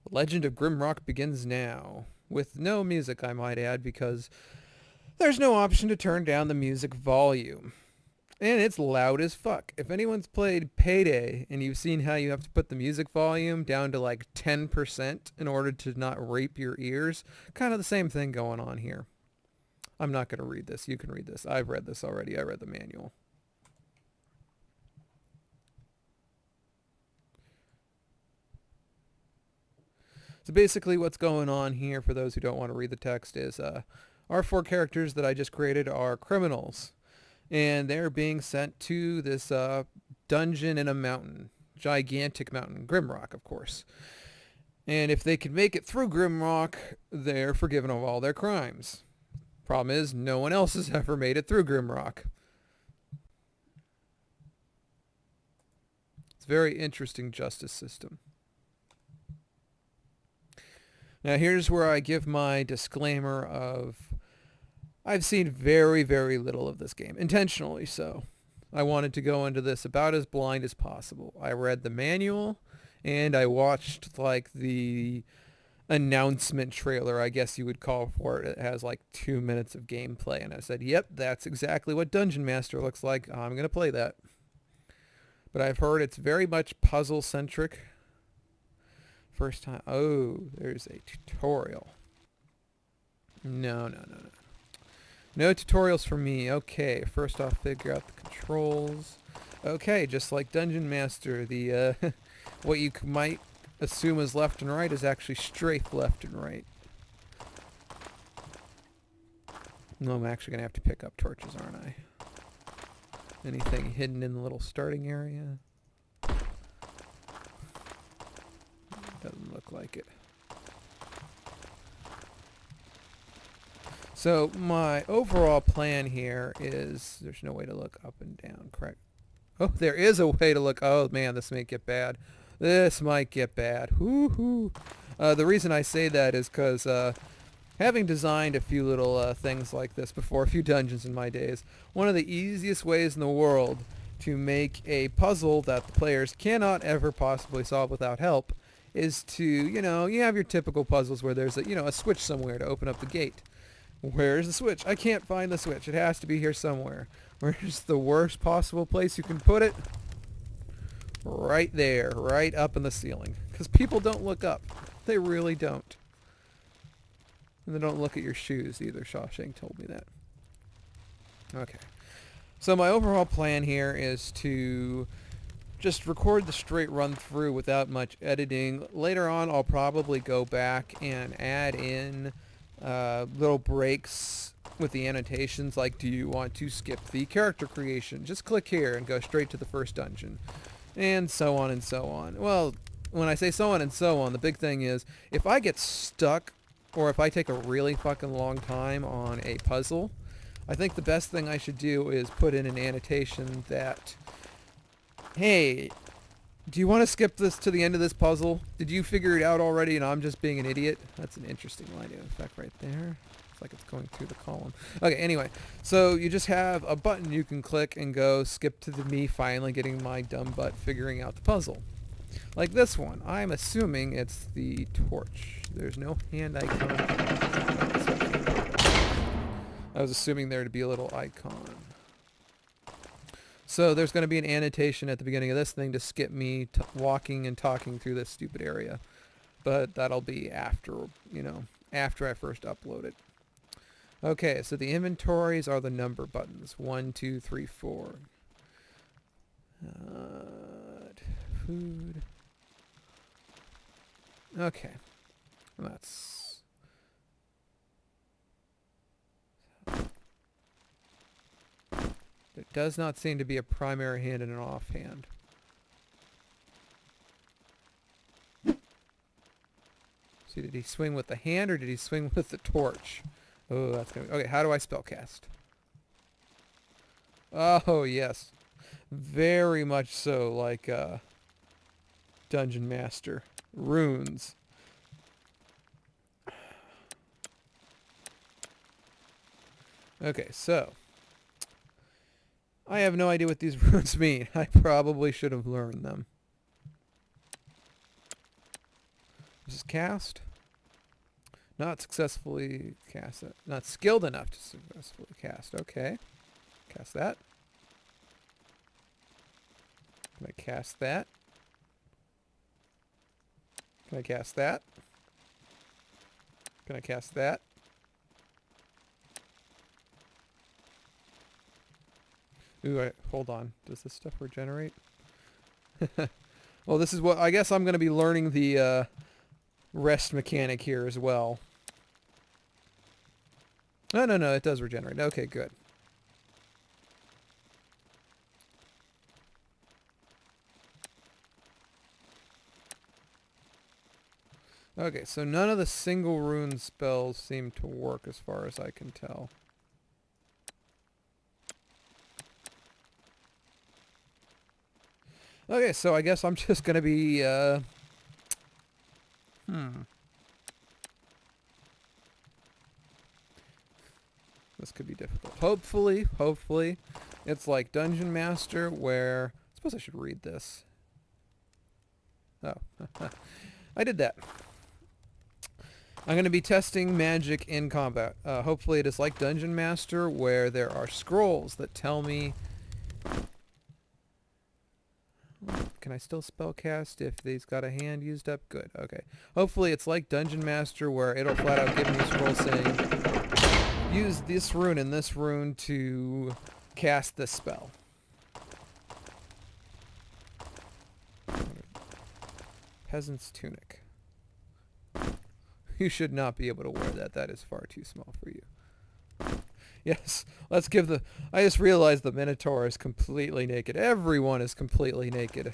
Legend of Grimrock begins now. With no music, I might add, because there's no option to turn down the music volume. And it's loud as fuck. If anyone's played Payday and you've seen how you have to put the music volume down to like 10% in order to not rape your ears, kind of the same thing going on here. I'm not going to read this. You can read this. I've read this already. I read the manual. So basically what's going on here, for those who don't want to read the text, is our four characters that I just created are criminals. And they're being sent to this dungeon in a mountain. Gigantic mountain. Grimrock, of course. And if they can make it through Grimrock, they're forgiven of all their crimes. Problem is, no one else has ever made it through Grimrock. It's a very interesting justice system. Now here's where I give my disclaimer of I've seen very, very little of this game, intentionally so. I wanted to go into this about as blind as possible. I read the manual and I watched like the announcement trailer, I guess you would call for it. It has like 2 minutes of gameplay and I said, yep, that's exactly what Dungeon Master looks like. I'm going to play that. But I've heard it's very much puzzle centric. First time. Oh, there's a tutorial. No. No tutorials for me. Okay, first off, figure out the controls. Okay, just like Dungeon Master, the what you might assume is left and right is actually strafe left and right. No, I'm actually going to have to pick up torches, aren't I? Anything hidden in the little starting area? Doesn't look like it. So my overall plan here is there's no way to look up and down, correct? Oh, there is a way to look. Oh man, this might get bad. This might get bad. Hoo-hoo. The reason I say that is because having designed a few little things like this before, a few dungeons in my days, one of the easiest ways in the world to make a puzzle that the players cannot ever possibly solve without help is to, you have your typical puzzles where there's a switch somewhere to open up the gate. Where's the switch? I can't find the switch. It has to be here somewhere. Where's the worst possible place you can put it? Right there, right up in the ceiling. Because people don't look up. They really don't. And they don't look at your shoes either. Shawshank told me that. Okay. So my overall plan here is to just record the straight run through without much editing. Later on, I'll probably go back and add in little breaks with the annotations, like do you want to skip the character creation? Just click here and go straight to the first dungeon. And so on and so on. Well, when I say so on and so on, the big thing is if I get stuck or if I take a really fucking long time on a puzzle, I think the best thing I should do is put in an annotation that, hey, do you want to skip this to the end of this puzzle? Did you figure it out already and I'm just being an idiot? That's an interesting lighting effect right there. It's like it's going through the column. Okay, anyway. So you just have a button you can click and go skip to me finally getting my dumb butt figuring out the puzzle. Like this one. I'm assuming it's the torch. There's no hand icon. I was assuming there to be a little icon. So there's going to be an annotation at the beginning of this thing to skip me walking and talking through this stupid area. But that'll be after, after I first upload it. Okay, so the inventories are the number buttons. 1, 2, 3, 4. Food. Okay. That's... There does not seem to be a primary hand and an offhand. See, did he swing with the hand or did he swing with the torch? Oh, that's gonna be... Okay, how do I spellcast? Oh, yes. Very much so like Dungeon Master. Runes. Okay, so... I have no idea what these runes mean. I probably should have learned them. This is cast. Not successfully cast it. Not skilled enough to successfully cast. Okay. Cast that. Can I cast that? Can I cast that? Can I cast that? Ooh, hold on. Does this stuff regenerate? Well, this is what... I guess I'm going to be learning the rest mechanic here as well. No, no, no. It does regenerate. Okay, good. Okay, so none of the single rune spells seem to work as far as I can tell. Okay, so I guess I'm just going to be, This could be difficult. Hopefully, it's like Dungeon Master where... I suppose I should read this. Oh, I did that. I'm going to be testing magic in combat. Hopefully it is like Dungeon Master where there are scrolls that tell me... Can I still spellcast if they's got a hand used up? Good, okay. Hopefully it's like Dungeon Master where it'll flat out give me a scroll saying, use this rune and this rune to cast this spell. Peasant's tunic. You should not be able to wear that. That is far too small for you. Yes, let's give the... I just realized the Minotaur is completely naked. Everyone is completely naked.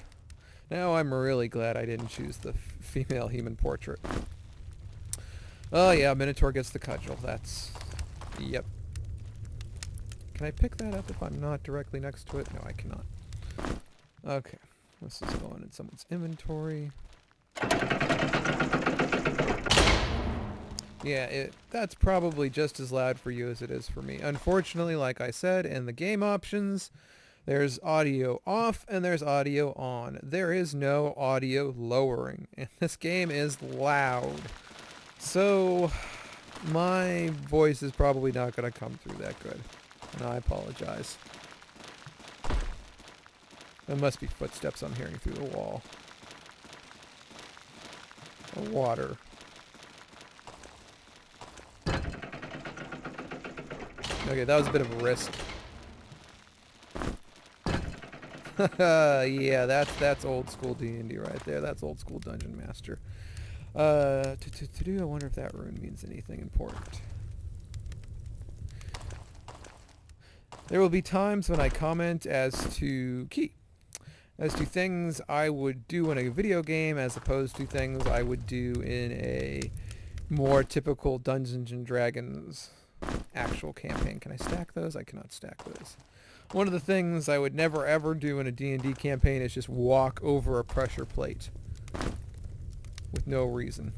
Now I'm really glad I didn't choose the female human portrait. Oh yeah, Minotaur gets the cudgel. That's... Yep. Can I pick that up if I'm not directly next to it? No, I cannot. Okay. This is going in someone's inventory. Yeah, that's probably just as loud for you as it is for me. Unfortunately, like I said, in the game options, there's audio off and there's audio on. There is no audio lowering, and this game is loud. So, my voice is probably not going to come through that good, and I apologize. There must be footsteps I'm hearing through the wall. Or water. Okay, that was a bit of a risk. Yeah, that's old school D&D right there. That's old school Dungeon Master. I wonder if that rune means anything important. There will be times when I comment as to things I would do in a video game as opposed to things I would do in a more typical Dungeons and Dragons actual campaign. Can I stack those? I cannot stack those. One of the things I would never ever do in a D&D campaign is just walk over a pressure plate with no reason.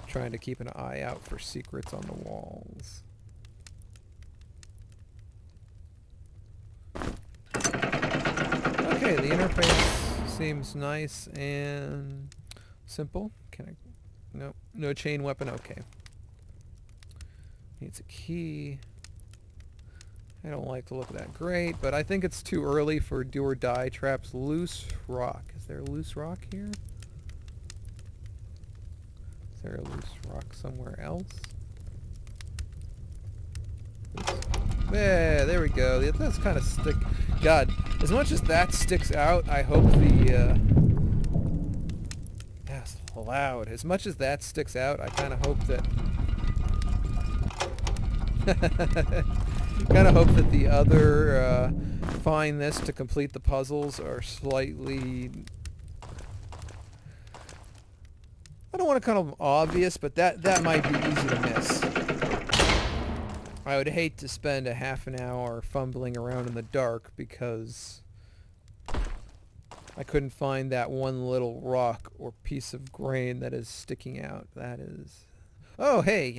Trying to keep an eye out for secrets on the walls. Okay, the interface seems nice and simple. Can I... Nope. No chain weapon. Okay. Needs a key. I don't like the look of that. Great, but I think it's too early for do or die traps. Loose rock. Is there a loose rock here? Is there a loose rock somewhere else? There we go. That's kind of stick. God, as much as that sticks out, I hope the... That's loud. As much as that sticks out, I kind of hope that... kind of hope that the other find this to complete the puzzles are slightly... I don't want to call them obvious, but that might be easy to miss. I would hate to spend a half an hour fumbling around in the dark because I couldn't find that one little rock or piece of grain that is sticking out. That is... Oh, hey,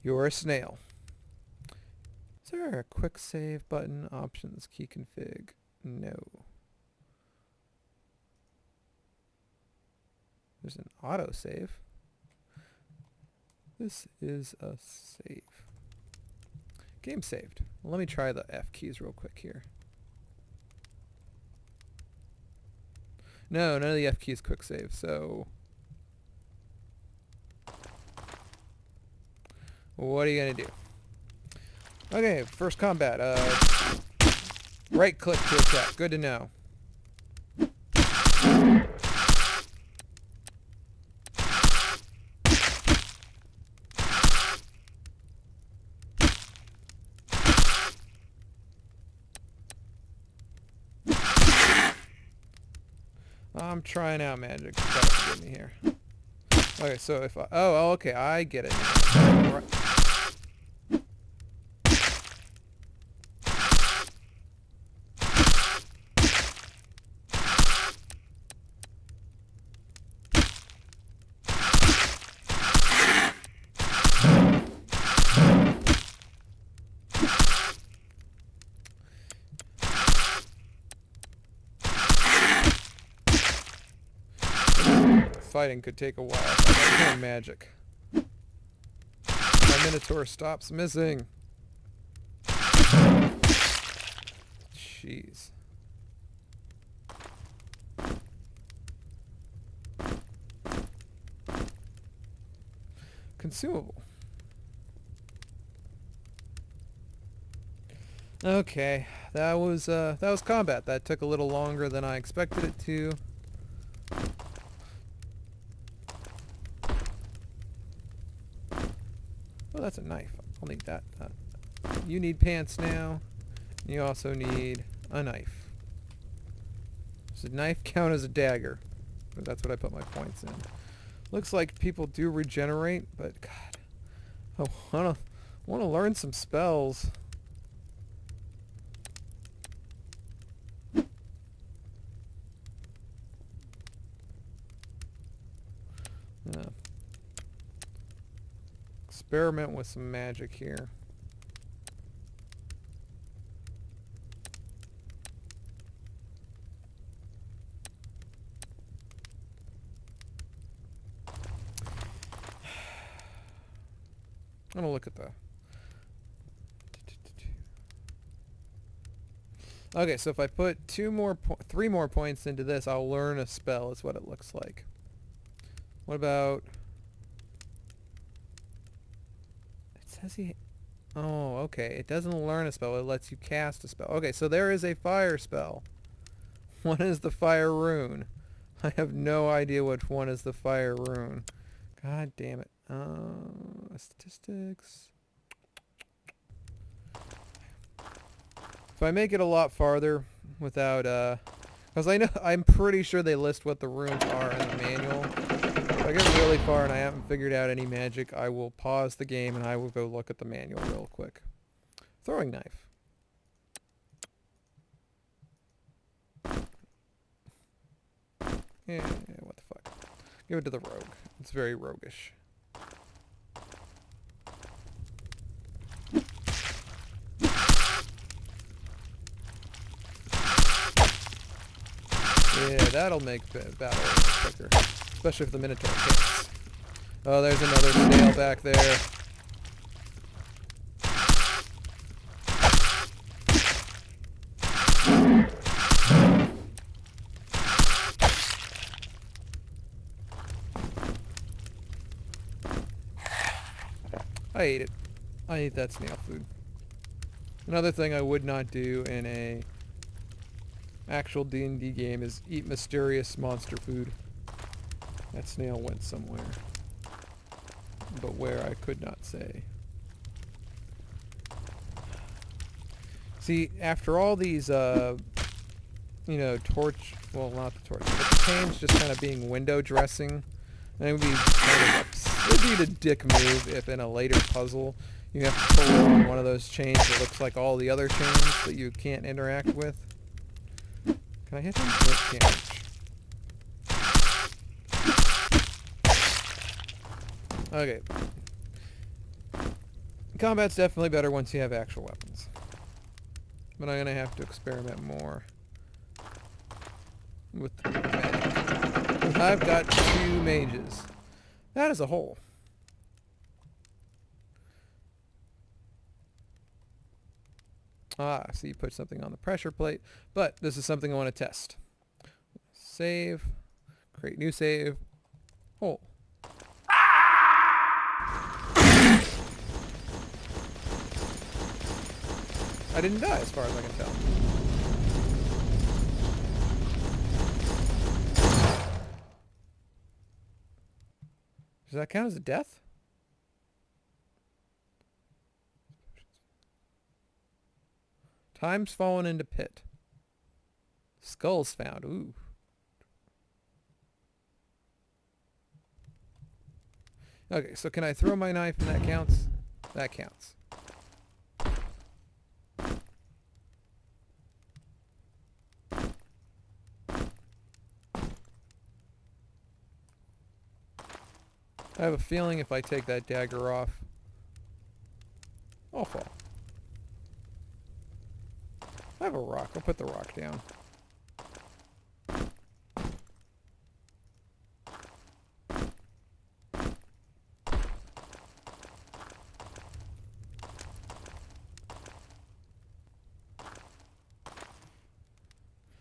you're a snail. Is there a quick save button? Options, key config. No. There's an auto save. This is a save. Game saved. Well, let me try the F keys real quick here. No, none of the F keys quick save, so what are you gonna do? Okay, first combat. Right click to attack. Good to know. I'm trying out magic. Try to get me here. Okay, so if I... Oh, okay, I get it now. Right. Fighting could take a while. I'm doing magic. My Minotaur stops missing. Jeez. Consumable. Okay, that was combat. That took a little longer than I expected it to. Oh, that's a knife. I'll need that. You need pants now. You also need a knife. Does a knife count as a dagger? That's what I put my points in. Looks like people do regenerate, but God, I want to learn some spells. Experiment with some magic here. I'm gonna look at the... Okay, so if I put 3 more points into this, I'll learn a spell, is what it looks like. What about... Oh, okay. It doesn't learn a spell. It lets you cast a spell. Okay, so there is a fire spell. One is the fire rune. I have no idea which one is the fire rune. God damn it. Statistics. If I make it a lot farther without, because I'm pretty sure they list what the runes are in the manual. If I get really far and I haven't figured out any magic, I will pause the game and I will go look at the manual real quick. Throwing knife. Yeah, what the fuck. Give it to the rogue. It's very roguish. Yeah, that'll make battle quicker. Especially if the Minotaur hits. Oh, there's another snail back there. I ate it. I ate that snail food. Another thing I would not do in a actual D&D game is eat mysterious monster food. That snail went somewhere. But where, I could not say. See, after all these, well, not the torch, but the chains just kind of being window dressing, and it would be kind of it'd be a dick move if in a later puzzle you have to pull on one of those chains that looks like all the other chains that you can't interact with. Can I hit him? Nope, can't reach. Okay. Combat's definitely better once you have actual weapons. But I'm gonna have to experiment more with the magic. I've got 2 mages. That is a hole. Ah, so you put something on the pressure plate, but this is something I want to test. Save. Create new save. Hole. I didn't die as far as I can tell. Does that count as a death? Time's fallen into pit. Skulls found. Ooh. Okay, so can I throw my knife and that counts? That counts. I have a feeling if I take that dagger off, I'll fall. I have a rock. I'll put the rock down.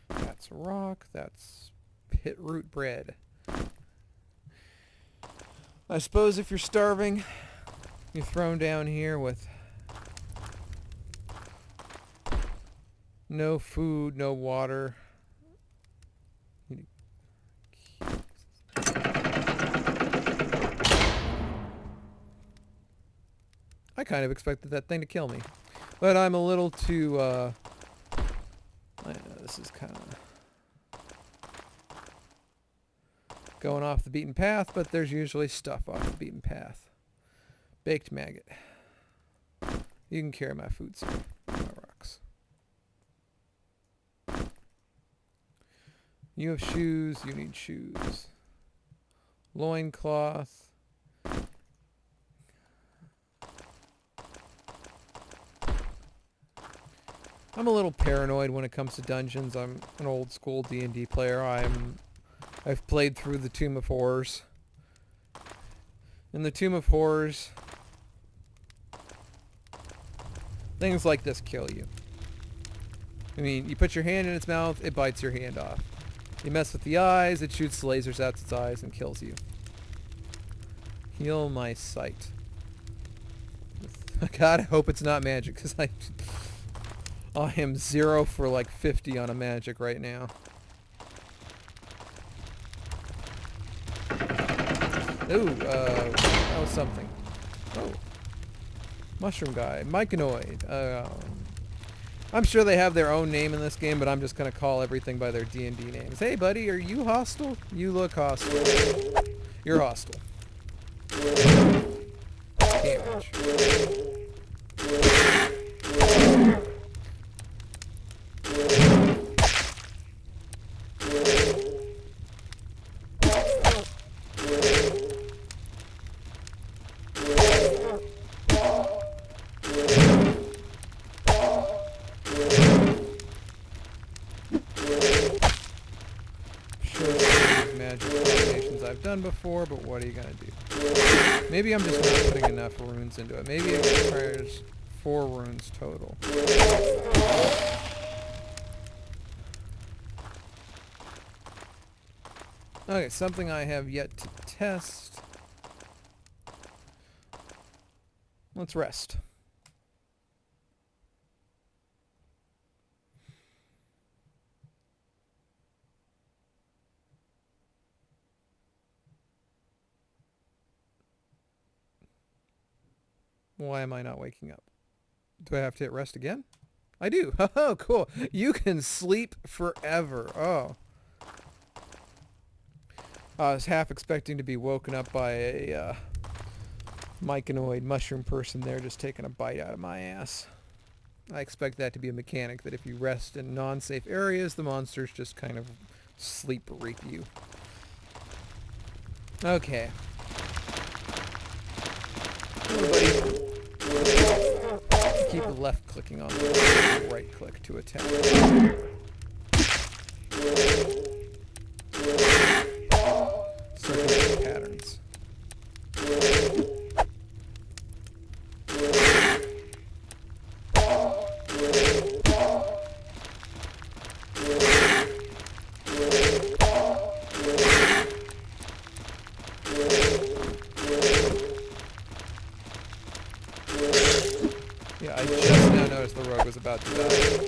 That's a rock. That's pit root bread. I suppose if you're starving, you're thrown down here with no food, no water. I kind of expected that thing to kill me. But I'm a little too, I know this is kind of going off the beaten path, but there's usually stuff off the beaten path. Baked maggot. You can carry my food, sir. My rocks. You have shoes. You need shoes. Loincloth. I'm a little paranoid when it comes to dungeons. I'm an old school D&D player. I've played through the Tomb of Horrors. In the Tomb of Horrors, things like this kill you. I mean, you put your hand in its mouth, it bites your hand off. You mess with the eyes, it shoots lasers out its eyes and kills you. Heal my sight. God, I hope it's not magic, because I am 0 for like 50 on a magic right now. Ooh, that was something. Oh. Mushroom guy. Myconoid. I'm sure they have their own name in this game, but I'm just going to call everything by their D&D names. Hey, buddy, are you hostile? You look hostile. You're hostile. Damage. Before, but what are you gonna do? Maybe I'm just not putting enough runes into it. Maybe it requires 4 runes total. Okay, something I have yet to test. Let's rest. Why am I not waking up? Do I have to hit rest again? I do. Oh, cool. You can sleep forever. Oh. I was half expecting to be woken up by a myconoid mushroom person there just taking a bite out of my ass. I expect that to be a mechanic, that if you rest in non-safe areas, the monsters just kind of sleep rape you. Okay. Everybody. Keep left clicking on the right click to attack. about to die.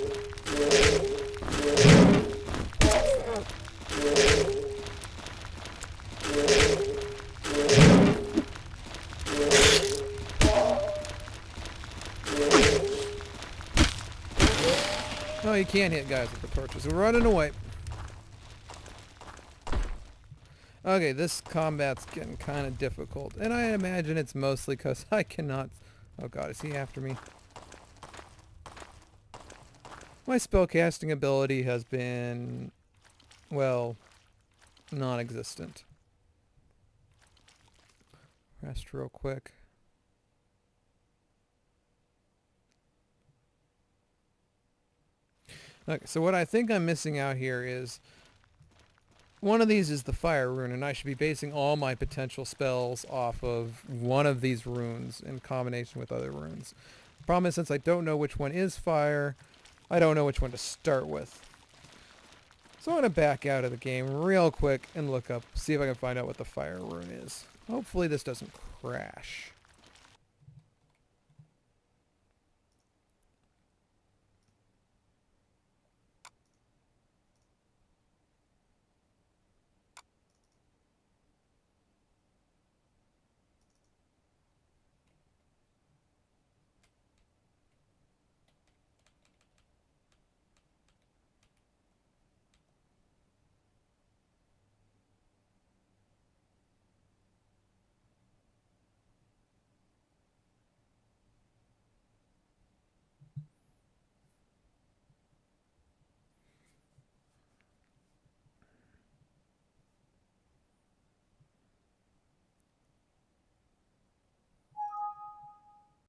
No, you can't hit guys with the torches. We're running away. Okay, this combat's getting kind of difficult. And I imagine it's mostly because I cannot... Oh god, is he after me? My spellcasting ability has been... well, non-existent. Rest real quick. Okay, so what I think I'm missing out here is one of these is the fire rune, and I should be basing all my potential spells off of one of these runes in combination with other runes. The problem is, since I don't know which one is fire, I don't know which one to start with. So I'm going to back out of the game real quick and look up, see if I can find out what the fire rune is. Hopefully this doesn't crash.